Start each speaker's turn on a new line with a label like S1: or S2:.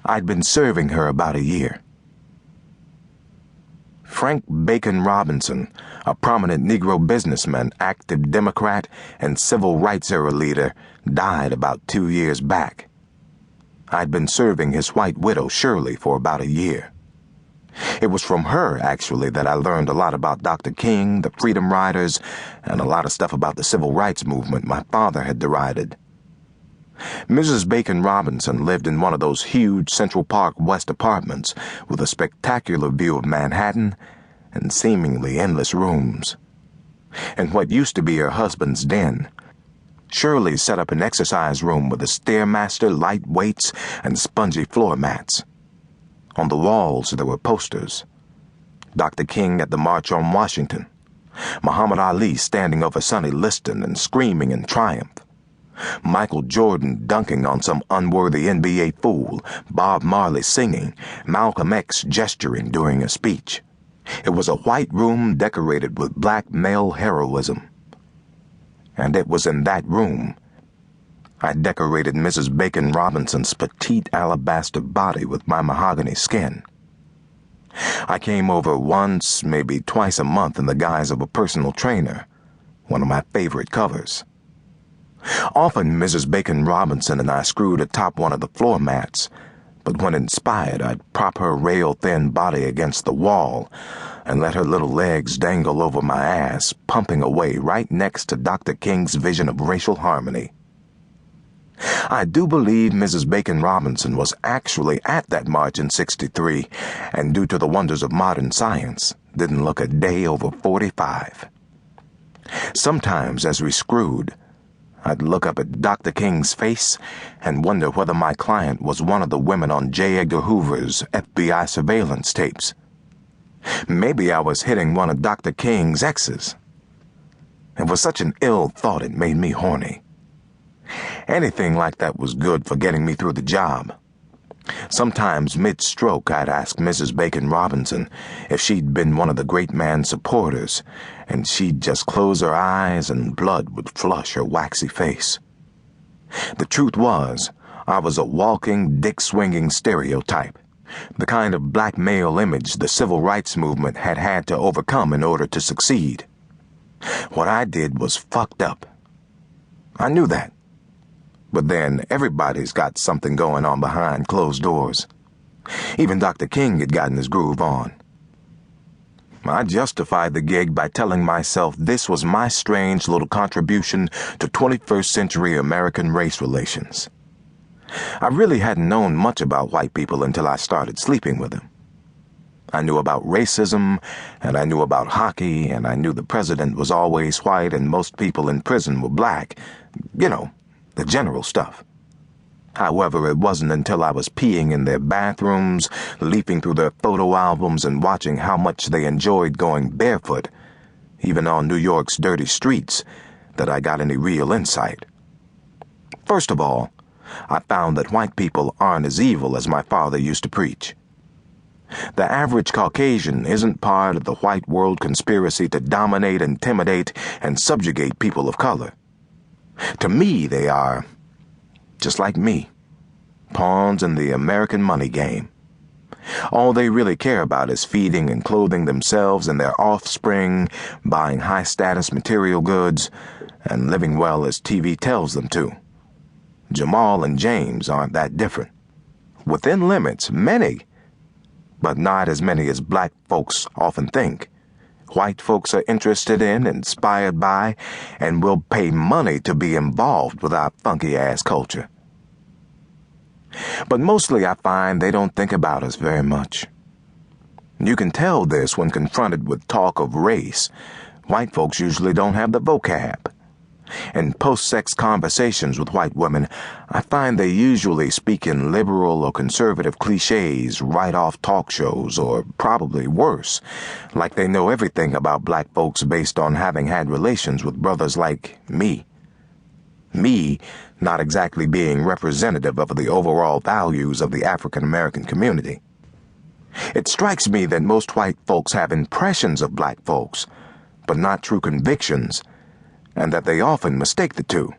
S1: I'd been serving her about a year. Frank Bacon Robinson, a prominent Negro businessman, active Democrat, and civil rights era leader, died about 2 years back. I'd been serving his white widow, Shirley, for about a year. It was from her, actually, that I learned a lot about Dr. King, the Freedom Riders, and a lot of stuff about the civil rights movement my father had derided. Mrs. Bacon Robinson lived in one of those huge Central Park West apartments with a spectacular view of Manhattan and seemingly endless rooms. In what used to be her husband's den, Shirley set up an exercise room with a Stairmaster, light weights, and spongy floor mats. On the walls there were posters. Dr. King at the March on Washington, Muhammad Ali standing over Sonny Liston and screaming in triumph, Michael Jordan dunking on some unworthy NBA fool, Bob Marley singing, Malcolm X gesturing during a speech. It was a white room decorated with black male heroism. And it was in that room I decorated Mrs. Bacon Robinson's petite alabaster body with my mahogany skin. I came over once, maybe twice a month in the guise of a personal trainer, one of my favorite covers. Often Mrs. Bacon Robinson and I screwed atop one of the floor mats, but when inspired I'd prop her rail-thin body against the wall and let her little legs dangle over my ass, pumping away right next to Dr. King's vision of racial harmony. I do believe Mrs. Bacon Robinson was actually at that march in '63, and due to the wonders of modern science, didn't look a day over 45. Sometimes as we screwed, I'd look up at Dr. King's face and wonder whether my client was one of the women on J. Edgar Hoover's FBI surveillance tapes. Maybe I was hitting one of Dr. King's exes. It was such an ill thought it made me horny. Anything like that was good for getting me through the job. Sometimes mid-stroke I'd ask Mrs. Bacon Robinson if she'd been one of the great man's supporters, and she'd just close her eyes and blood would flush her waxy face. The truth was, I was a walking, dick-swinging stereotype, the kind of black male image the civil rights movement had had to overcome in order to succeed. What I did was fucked up. I knew that. But then, everybody's got something going on behind closed doors. Even Dr. King had gotten his groove on. I justified the gig by telling myself this was my strange little contribution to 21st century American race relations. I really hadn't known much about white people until I started sleeping with them. I knew about racism, and I knew about hockey, and I knew the president was always white and most people in prison were black. You know, the general stuff. However, it wasn't until I was peeing in their bathrooms, leafing through their photo albums, and watching how much they enjoyed going barefoot, even on New York's dirty streets, that I got any real insight. First of all, I found that white people aren't as evil as my father used to preach. The average Caucasian isn't part of the white world conspiracy to dominate, intimidate, and subjugate people of color. To me, they are, just like me, pawns in the American money game. All they really care about is feeding and clothing themselves and their offspring, buying high-status material goods, and living well as TV tells them to. Jamal and James aren't that different. Within limits, many, but not as many as black folks often think. White folks are interested in, inspired by, and will pay money to be involved with our funky-ass culture. But mostly I find they don't think about us very much. You can tell this when confronted with talk of race. White folks usually don't have the vocab. In post-sex conversations with white women, I find they usually speak in liberal or conservative cliches right off talk shows, or probably worse, like they know everything about black folks based on having had relations with brothers like me. Me not exactly being representative of the overall values of the African American community. It strikes me that most white folks have impressions of black folks, but not true convictions, and that they often mistake the two.